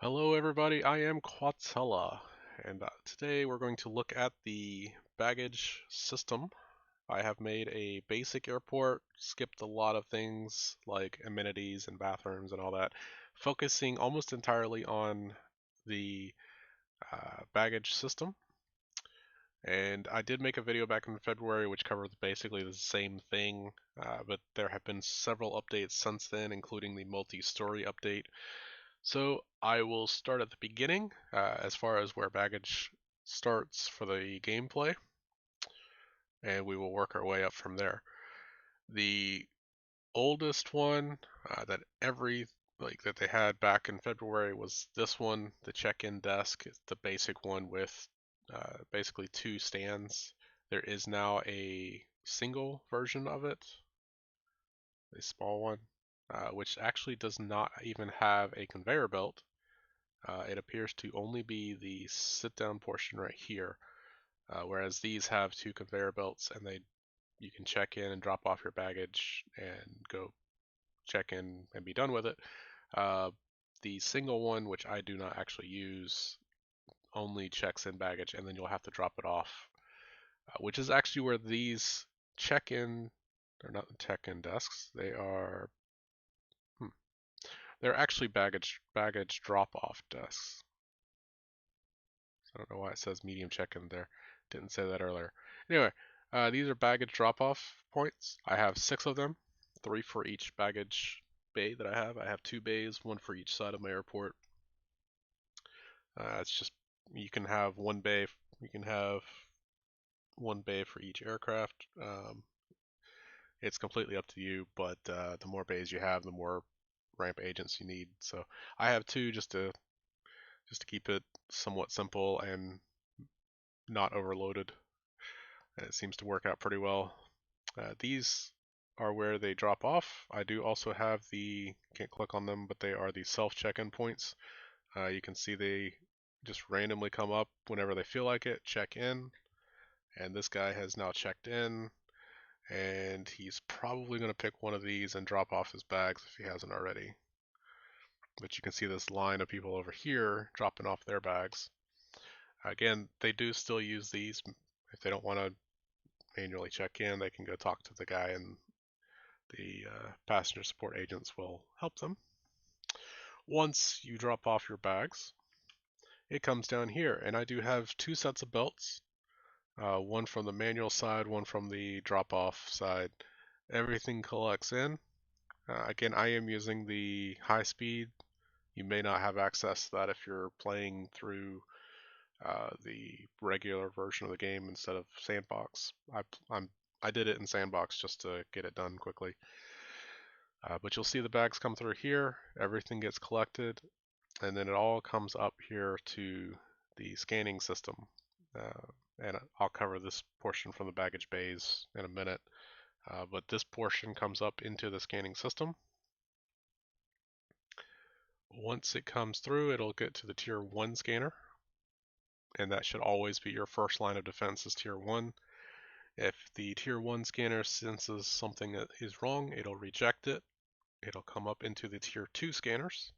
Hello everybody, I am Quatella, and today we're going to look at the baggage system. I have made a basic airport, skipped a lot of things like amenities and bathrooms and all that, focusing almost entirely on the baggage system. And I did make a video back in February which covered basically the same thing, but there have been several updates since then, including the multi-story update. So I will start at the beginning, as far as where baggage starts for the gameplay, and we will work our way up from there. The oldest one that they had back in February was this one, the check-in desk. It's the basic one with basically two stands. There is now a single version of it, a small one, which actually does not even have a conveyor belt. It appears to only be the sit-down portion right here, whereas these have two conveyor belts, and you can check in and drop off your baggage and go check in and be done with it. Uh, the single one, which I do not actually use, only checks in baggage, and then you'll have to drop it off, which is actually where these check-in, they're not check-in desks, hmm, they're actually baggage drop-off desks. I don't know why it says medium check-in there. Didn't say that earlier. Anyway, these are baggage drop-off points. I have 6 of them, 3 for each baggage bay that I have. I have 2 bays, 1 for each side of my airport. It's just you can have one bay. You can have one bay for each aircraft. It's completely up to you, but the more bays you have, the more ramp agents you need. So I have 2 just to keep it somewhat simple and not overloaded. It seems to work out pretty well. These are where they drop off. I do also have can't click on them, but they are the self check-in points. You can see they just randomly come up whenever they feel like it, check in, and this guy has now checked in, and he's probably going to pick one of these and drop off his bags if he hasn't already. But you can see this line of people over here dropping off their bags. Again, they do still use these. If they don't want to manually check in, they can go talk to the guy, and the passenger support agents will help them. Once you drop off your bags, it comes down here, and I do have 2 sets of belts, one from the manual side, one from the drop-off side. Everything collects in. Again, I am using the high speed. You may not have access to that if you're playing through the regular version of the game instead of sandbox. I did it in sandbox just to get it done quickly. But you'll see the bags come through here, everything gets collected, and then it all comes up here to the scanning system. Uh, and I'll cover this portion from the baggage bays in a minute. But this portion comes up into the scanning system. Once it comes through, it'll get to the tier 1 scanner, and that should always be your first line of defense is tier 1. If the tier 1 scanner senses something that is wrong, it'll reject it. It'll come up into the tier 2 scanners.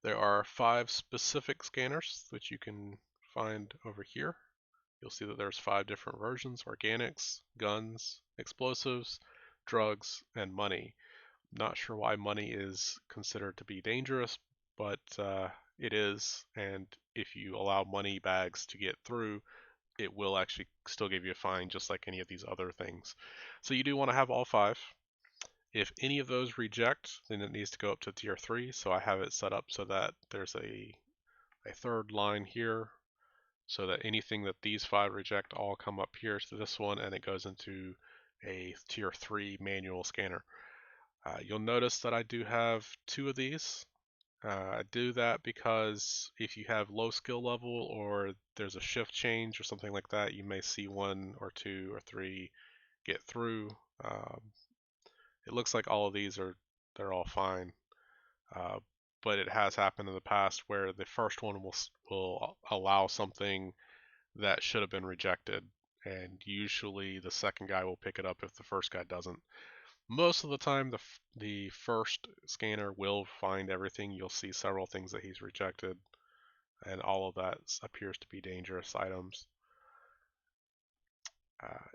There are 5 specific scanners which you can find over here. You'll see that there's 5 different versions: organics, guns, explosives, drugs, and money. Not sure why money is considered to be dangerous, but it is, and if you allow money bags to get through, it will actually still give you a fine just like any of these other things. So you do want to have all 5. If any of those reject, then it needs to go up to tier 3. So I have it set up so that there's a third line here, so that anything that these 5 reject all come up here to this one, and it goes into a tier 3 manual scanner. You'll notice that I do have 2 of these. I do that because if you have low skill level or there's a shift change or something like that, you may see 1 or 2 or 3 get through. It looks like all of these they're all fine, uh, but it has happened in the past where the first one will allow something that should have been rejected, and usually the second guy will pick it up if the first guy doesn't. Most of the time, the first scanner will find everything. You'll see several things that he's rejected, and all of that appears to be dangerous items.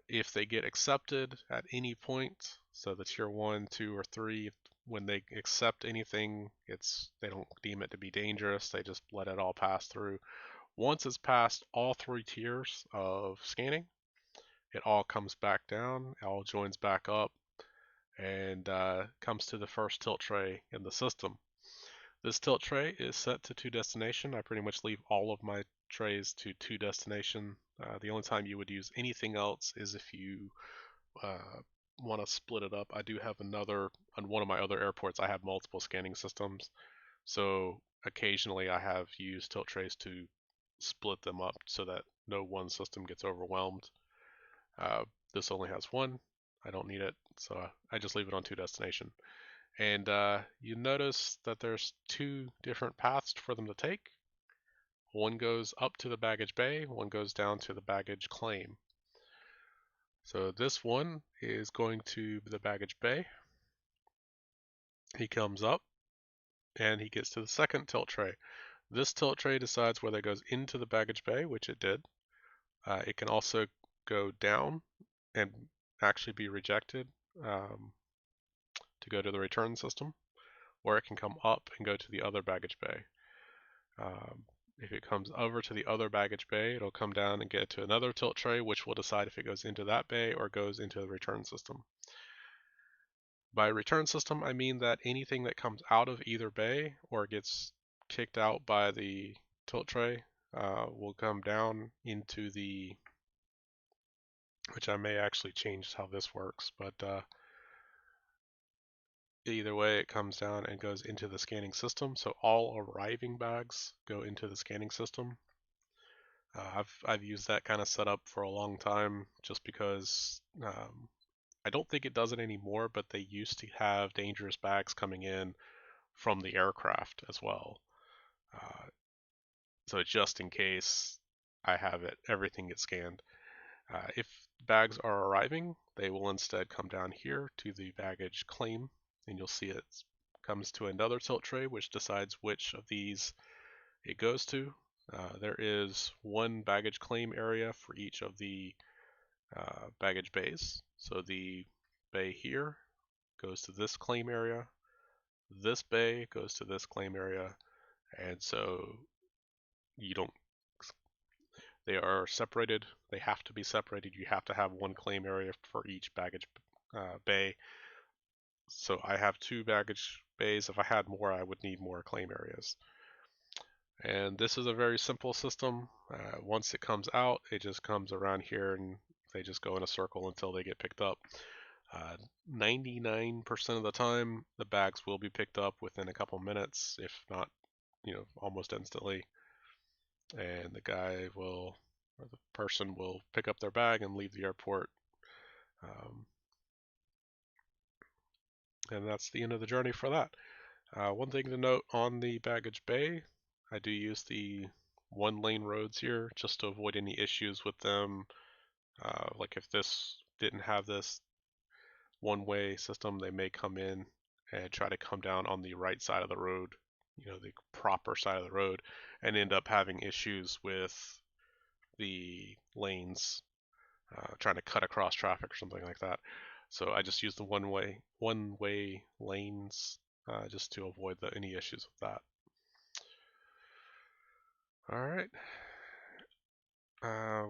If they get accepted at any point, so the tier 1, 2, or 3, when they accept anything, they don't deem it to be dangerous. They just let it all pass through. Once it's past all 3 tiers of scanning, it all comes back down, it all joins back up, and comes to the first tilt tray in the system. This tilt tray is set to 2 destination. I pretty much leave all of my trays to 2 destination. The only time you would use anything else is if you want to split it up. I do have on one of my other airports, I have multiple scanning systems. So occasionally I have used tilt trays to split them up so that no one system gets overwhelmed. Uh, this only has one. I don't need it, so I just leave it on 2 destination. And you notice that there's 2 different paths for them to take. One goes up to the baggage bay, one goes down to the baggage claim. So this one is going to the baggage bay. He comes up and he gets to the second tilt tray. This tilt tray decides whether it goes into the baggage bay, which it did. It can also go down and actually be rejected um, to go to the return system, or it can come up and go to the other baggage bay. Um, if it comes over to the other baggage bay, it'll come down and get to another tilt tray, which will decide if it goes into that bay or goes into the return system. By return system, I mean that anything that comes out of either bay or gets kicked out by the tilt tray will come down into the, which I may actually change how this works, but either way, it comes down and goes into the scanning system. So all arriving bags go into the scanning system. I've used that kind of setup for a long time just because I don't think it does it anymore, but they used to have dangerous bags coming in from the aircraft as well. Uh, so just in case I have it, everything gets scanned. If bags are arriving, they will instead come down here to the baggage claim, and you'll see it comes to another tilt tray, which decides which of these it goes to. There is one baggage claim area for each of the baggage bays. So the bay here goes to this claim area, this bay goes to this claim area, and so you don't, they are separated, they have to be separated. You have to have one claim area for each baggage bay. So I have 2 baggage bays. If I had more, I would need more claim areas. And this is a very simple system. Once it comes out, it just comes around here and they just go in a circle until they get picked up. 99% of the time, the bags will be picked up within a couple minutes, if not, almost instantly. And the guy will, or the person will pick up their bag and leave the airport. Um, and that's the end of the journey for that. One thing to note on the baggage bay, I do use the 1-lane roads here just to avoid any issues with them. Like if this didn't have this one-way system, they may come in and try to come down on the right side of the road, the proper side of the road, and end up having issues with the lanes, trying to cut across traffic or something like that. So I just use the one-way lanes just to avoid any issues with that. All right.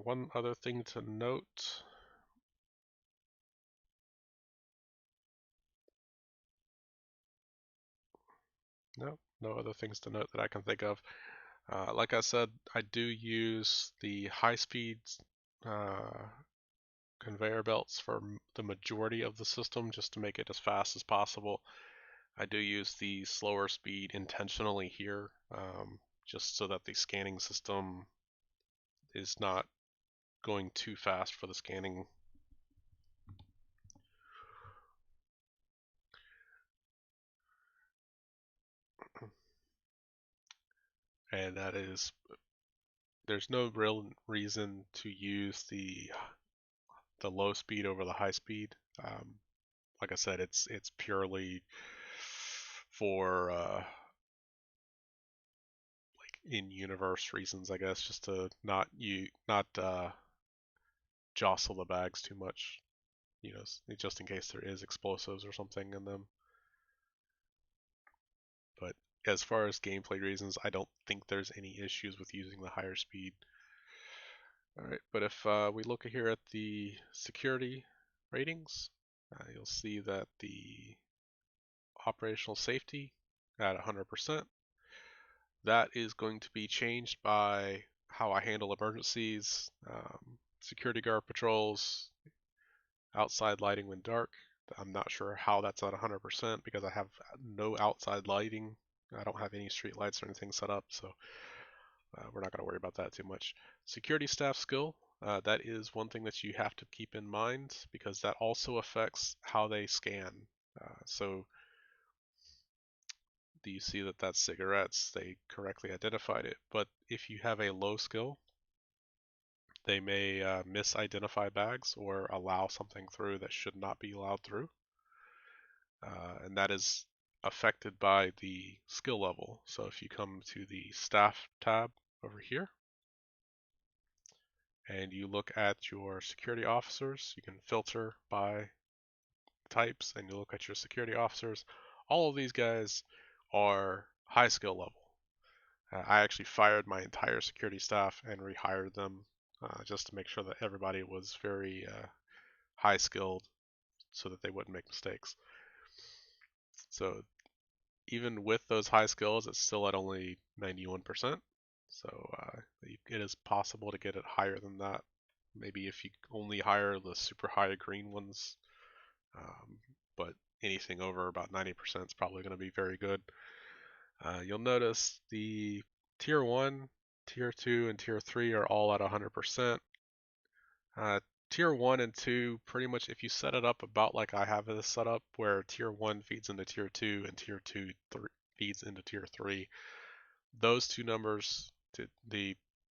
One other thing to note. No other things to note that I can think of. Like I said, I do use the high-speed uh, conveyor belts for the majority of the system just to make it as fast as possible. I do use the slower speed intentionally here, just so that the scanning system is not going too fast for the scanning. And that is, there's no real reason to use the low speed over the high speed. like I said, it's purely for like in-universe reasons, I guess, just to not jostle the bags too much, just in case there is explosives or something in them. But as far as gameplay reasons, I don't think there's any issues with using the higher speed. All right, but if we look here at the security ratings, you'll see that the operational safety at 100%, that is going to be changed by how I handle emergencies, security guard patrols, outside lighting when dark. I'm not sure how that's at 100% because I have no outside lighting. I don't have any street lights or anything set up, so we're not going to worry about that too much. Security staff skill, that is one thing that you have to keep in mind because that also affects how they scan. So do you see that that's cigarettes? They correctly identified it. But if you have a low skill, they may misidentify bags or allow something through that should not be allowed through. And that is affected by the skill level. So if you come to the staff tab over here and you look at your security officers, you can filter by types and you look at your security officers. All of these guys are high skill level. I actually fired my entire security staff and rehired them just to make sure that everybody was very high skilled so that they wouldn't make mistakes. So even with those high skills, it's still at only 91%. So it is possible to get it higher than that. Maybe if you only hire the super high green ones, um, but anything over about 90% is probably going to be very good. You'll notice the tier 1, tier 2, and tier 3 are all at 100%. Uh, tier 1 and 2, pretty much if you set it up about like I have this set up, where tier 1 feeds into tier 2 and tier 2 feeds into tier 3, those two numbers, the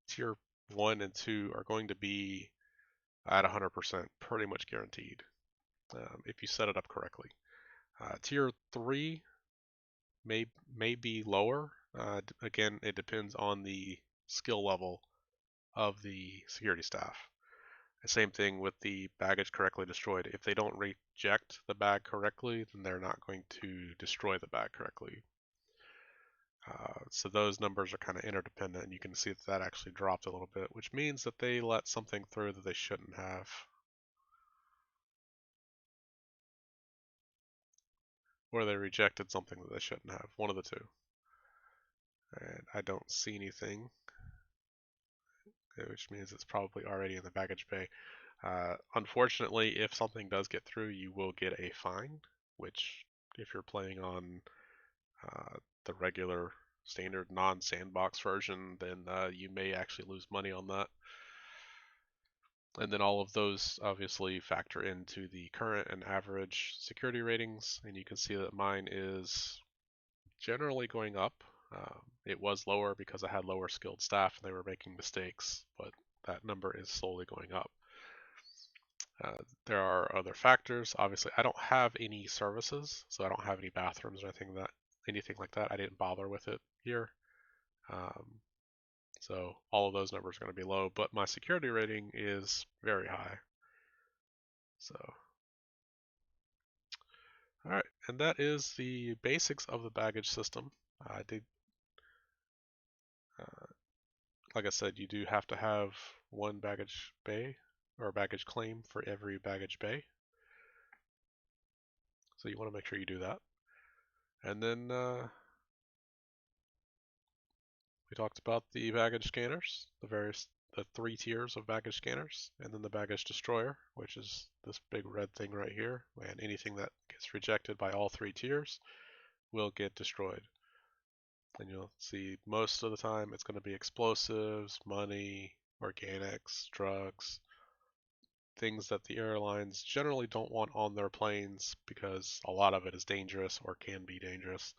tier 1 and 2, are going to be at 100%, pretty much guaranteed, if you set it up correctly. Tier 3 may be lower. Again, it depends on the skill level of the security staff. The same thing with the baggage correctly destroyed. If they don't reject the bag correctly, then they're not going to destroy the bag correctly. So those numbers are kind of interdependent, and you can see that that actually dropped a little bit, which means that they let something through that they shouldn't have. Or they rejected something that they shouldn't have. One of the two. And I don't see anything, which means it's probably already in the baggage bay. Unfortunately, if something does get through, you will get a fine, which if you're playing on the regular standard non-sandbox version, then you may actually lose money on that. And then all of those obviously factor into the current and average security ratings, and you can see that mine is generally going up. It was lower because I had lower skilled staff and they were making mistakes, but that number is slowly going up. There are other factors. Obviously, I don't have any services, so I don't have any bathrooms or anything like that. I didn't bother with it here. Um, so all of those numbers are going to be low, but my security rating is very high. So, all right, and that is the basics of the baggage system. I did, uh, like I said, you do have to have one baggage bay or baggage claim for every baggage bay. So you want to make sure you do that. And then we talked about the baggage scanners, the three tiers of baggage scanners, and then the baggage destroyer, which is this big red thing right here. And anything that gets rejected by all three tiers will get destroyed. And you'll see most of the time it's going to be explosives, money, organics, drugs, things that the airlines generally don't want on their planes because a lot of it is dangerous or can be dangerous.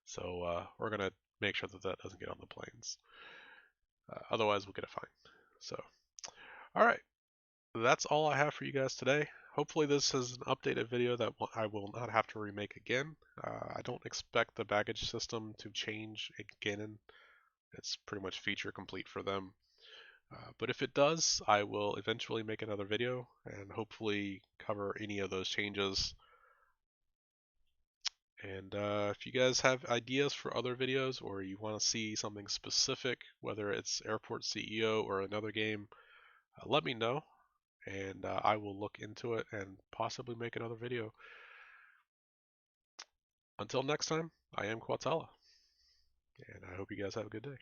So we're going to make sure that that doesn't get on the planes. Otherwise, we'll get a fine. So, all right. That's all I have for you guys today. hopefully this is an updated video that I will not have to remake again. I don't expect the baggage system to change again. It's pretty much feature complete for them. But if it does, I will eventually make another video and hopefully cover any of those changes. And if you guys have ideas for other videos or you want to see something specific, whether it's Airport CEO or another game, let me know and I will look into it and possibly make another video. Until next time, I am Quatella, and I hope you guys have a good day.